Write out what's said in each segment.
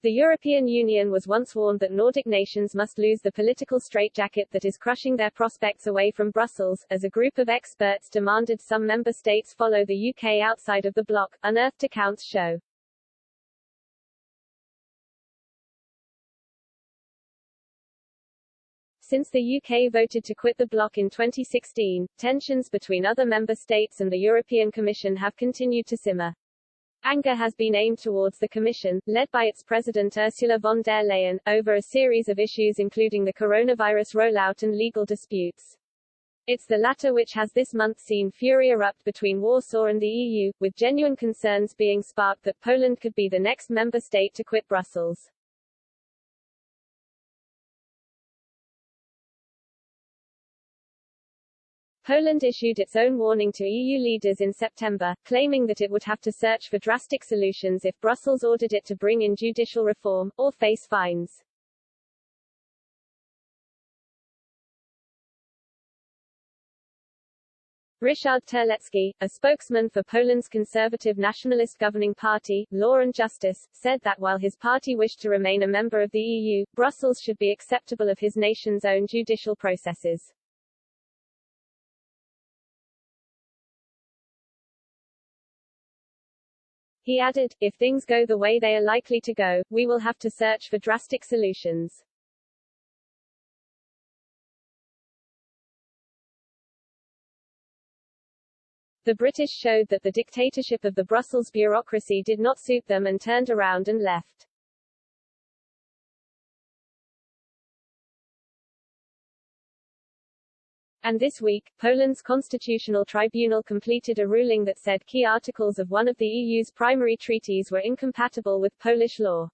The European Union was once warned that Nordic nations must lose the political straitjacket that is crushing their prospects away from Brussels, as a group of experts demanded some member states follow the UK outside of the bloc, unearthed accounts show. Since the UK voted to quit the bloc in 2016, tensions between other member states and the European Commission have continued to simmer. Anger has been aimed towards the Commission, led by its President Ursula von der Leyen, over a series of issues including the coronavirus rollout and legal disputes. It's the latter which has this month seen fury erupt between Warsaw and the EU, with genuine concerns being sparked that Poland could be the next member state to quit Brussels. Poland issued its own warning to EU leaders in September, claiming that it would have to search for drastic solutions if Brussels ordered it to bring in judicial reform, or face fines. Ryszard Terlecki, a spokesman for Poland's conservative nationalist governing party, Law and Justice, said that while his party wished to remain a member of the EU, Brussels should be acceptable of his nation's own judicial processes. He added, if things go the way they are likely to go, we will have to search for drastic solutions. The British showed that the dictatorship of the Brussels bureaucracy did not suit them and turned around and left. And this week, Poland's Constitutional Tribunal completed a ruling that said key articles of one of the EU's primary treaties were incompatible with Polish law.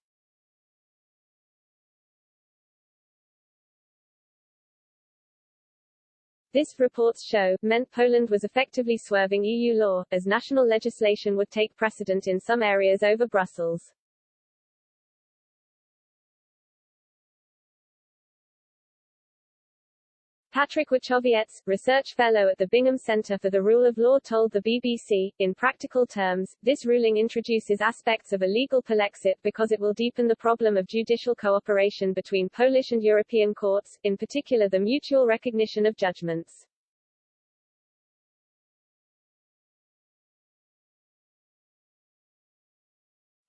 This, reports show, meant Poland was effectively swerving EU law, as national legislation would take precedent in some areas over Brussels. Patrick Wachowicz, research fellow at the Bingham Center for the Rule of Law, told the BBC, in practical terms, this ruling introduces aspects of a legal polexit because it will deepen the problem of judicial cooperation between Polish and European courts, in particular the mutual recognition of judgments.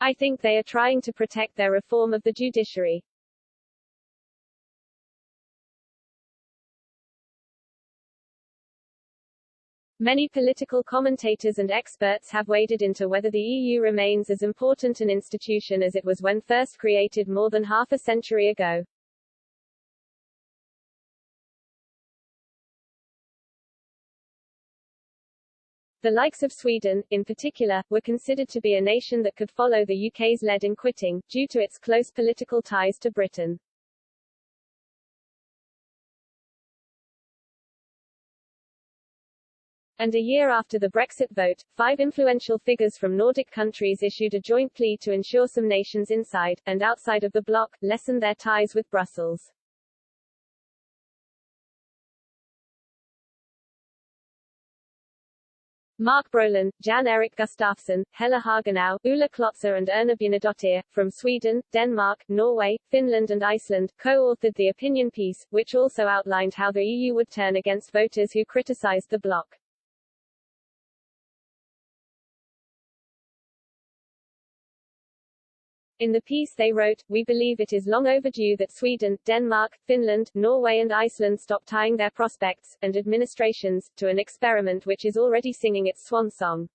I think they are trying to protect their reform of the judiciary. Many political commentators and experts have waded into whether the EU remains as important an institution as it was when first created more than half a century ago. The likes of Sweden, in particular, were considered to be a nation that could follow the UK's lead in quitting, due to its close political ties to Britain. And a year after the Brexit vote, 5 influential figures from Nordic countries issued a joint plea to ensure some nations inside, and outside of the bloc, lessen their ties with Brussels. Mark Brolin, Jan-Erik Gustafsson, Hella Hagenau, Ulla Klotzer and Erna Björnadottir, from Sweden, Denmark, Norway, Finland and Iceland, co-authored the opinion piece, which also outlined how the EU would turn against voters who criticized the bloc. In the piece they wrote, we believe it is long overdue that Sweden, Denmark, Finland, Norway and Iceland stop tying their prospects, and administrations, to an experiment which is already singing its swan song.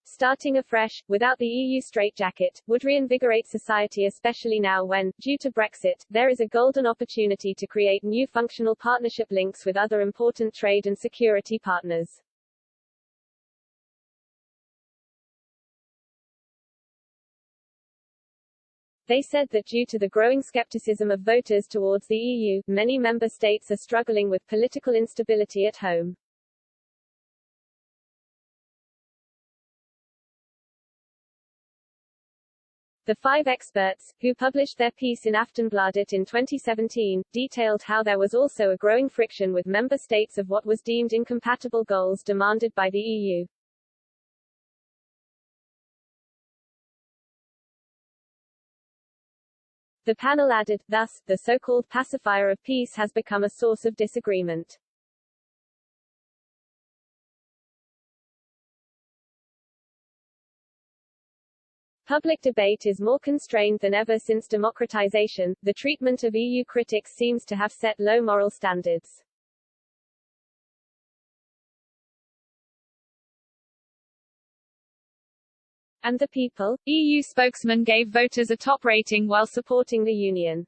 Starting afresh, without the EU straitjacket, would reinvigorate society, especially now when, due to Brexit, there is a golden opportunity to create new functional partnership links with other important trade and security partners. They said that due to the growing skepticism of voters towards the EU, many member states are struggling with political instability at home. The 5 experts, who published their piece in Aftonbladet in 2017, detailed how there was also a growing friction with member states of what was deemed incompatible goals demanded by the EU. The panel added, thus, the so-called pacifier of peace has become a source of disagreement. Public debate is more constrained than ever since democratization. The treatment of EU critics seems to have set low moral standards. And the people? EU spokesman gave voters a top rating while supporting the Union.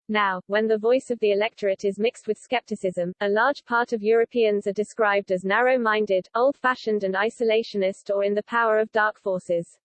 Now, when the voice of the electorate is mixed with skepticism, a large part of Europeans are described as narrow-minded, old-fashioned and isolationist or in the power of dark forces.